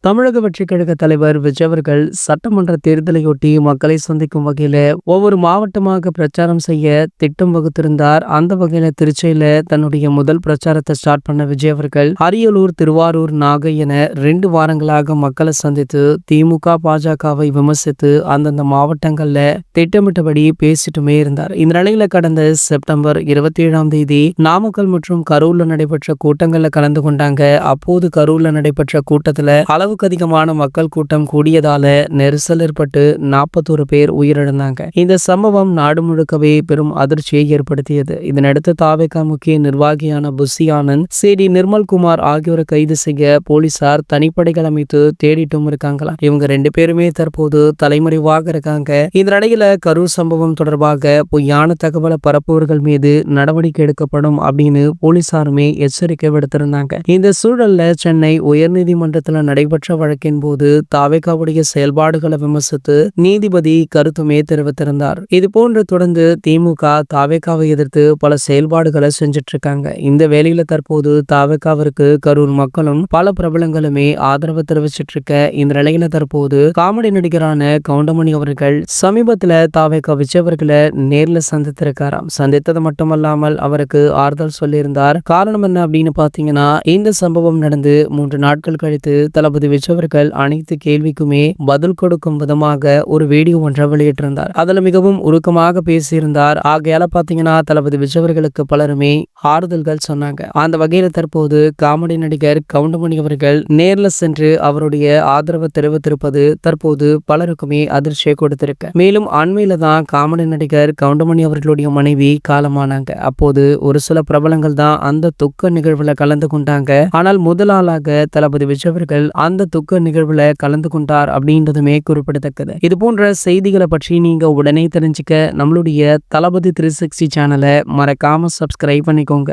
தமிழக வெற்றிக் கழக தலைவர் விஜய் அவர்கள் சட்டமன்ற தேர்தலையொட்டி மக்களை சந்திக்கும் வகையில ஒவ்வொரு மாவட்டமாக பிரச்சாரம் செய்ய திட்டம் வகுத்திருந்தார். அந்த வகையில திருச்சியில தன்னுடைய முதல் பிரச்சாரத்தை ஸ்டார்ட் பண்ண விஜய் அவர்கள் அரியலூர், திருவாரூர், நாகை என 2 வாரங்களாக மக்களை சந்தித்து திமுக, பாஜகவை விமர்சித்து அந்தந்த மாவட்டங்கள்ல திட்டமிட்டபடி பேசிட்டுமே இருந்தார். இந்த நிலையில கடந்த செப்டம்பர் 27ஆம் தேதி நாமக்கல் மற்றும் கரூர்ல நடைபெற்ற கூட்டங்கள்ல கலந்து கொண்டாங்க. அப்போது கரூர்ல நடைபெற்ற கூட்டத்துல அளவுக்கு அதிகமான மக்கள் கூட்டம் கூடியதால நெரிசல் ஏற்பட்டு 41 பேர் உயிரிழந்தாங்க. இந்த சம்பவம் நாடு முழுக்கவே பெரும் அதிர்ச்சியை ஏற்படுத்தியது. இதனடுத்து தாவேகா முக்கிய நிர்வாகியான புஷி ஆனந்த், சி.டி. நிர்மல்குமார் ஆகியோரை கைது செய்ய போலீசார் தனிப்படைகள் அமைத்து தேடிட்டும் இருக்காங்களாம். இவங்க 2 பேருமே தற்போது தலைமறைவாக இருக்காங்க. இந்த நிலையில கரூர் சம்பவம் தொடர்பாக பொய்யான தகவலை பரப்புவர்கள் மீது நடவடிக்கை எடுக்கப்படும் அப்படின்னு போலீசாருமே எச்சரிக்கை விடுத்திருந்தாங்க. இந்த சூழல்ல சென்னை உயர்நீதிமன்றத்தில் நடைபெற்ற வழக்கின் போது தாவேகாவுடைய செயல்பாடுகளை விமர்சித்து நீதிபதி கருத்துமே தெரிவித்திருந்தார். இது போன்று தொடர்ந்து திமுக தாவேகாவை எதிர்த்து பல செயல்பாடுகளை செஞ்சிட்டு இருக்காங்க. இந்த வேளையில தற்போது தாவேகாவிற்கு கரூர் மக்களும் பல பிரபலங்களுமே ஆதரவு தெரிவிச்சிட்டு இருக்க இந்த நிலையில தற்போது காமெடி நடிகரான கவுண்டமணி அவர்கள் சமீபத்துல தாவேகா விஜய் அவர்களை நேர்ல சந்தித்திருக்காராம். சந்தித்தது மட்டுமல்லாமல் அவருக்கு ஆறுதல் சொல்லியிருந்தார். காரணம் என்ன அப்படின்னு பாத்தீங்கன்னா, இந்த சம்பவம் நடந்து 3 நாட்கள் கழித்து தளபதி விஜய் அவர்கள் அனைத்து கேள்விக்குமே பதில் கொடுக்கும் விதமாக ஒரு வீடியோ ஒன்றை வெளியிட்டிருந்தார். அதுல மிகவும் உருக்கமாக பேசியிருந்தார். ஆகையால பாத்தீங்கன்னா தளபதி விஜய் அவர்களுக்கு பலருமே ஆறுதல்கள் சொன்னாங்க. அந்த வகையில தற்போது காமெடி நடிகர் கவுண்டமணி அவர்கள் நேர்ல சென்று அவருடைய ஆதரவை தெரிவித்திருப்பது தற்போது பலருக்குமே அதிர்ச்சியை கொடுத்திருக்கு. மேலும் அண்மையில தான் காமெடி நடிகர் கவுண்டமணி அவர்களுடைய மனைவி காலமானாங்க. அப்போது ஒரு சில பிரபலங்கள் தான் அந்த துக்க நிகழ்வுல கலந்து கொண்டாங்க. ஆனால் முதல் ஆளாக தளபதி விஜய் அவர்கள் அந்த துக்க நிகழ்வுல கலந்து கொண்டார் அப்படின்றதுமே குறிப்பிடத்தக்கது. இது போன்ற செய்திகளை பற்றி நீங்க உடனே தெரிஞ்சுக்க நம்மளுடைய தளபதி 360 சேனலை மறக்காம சப்ஸ்கிரைப் பண்ணிக்கோங்க.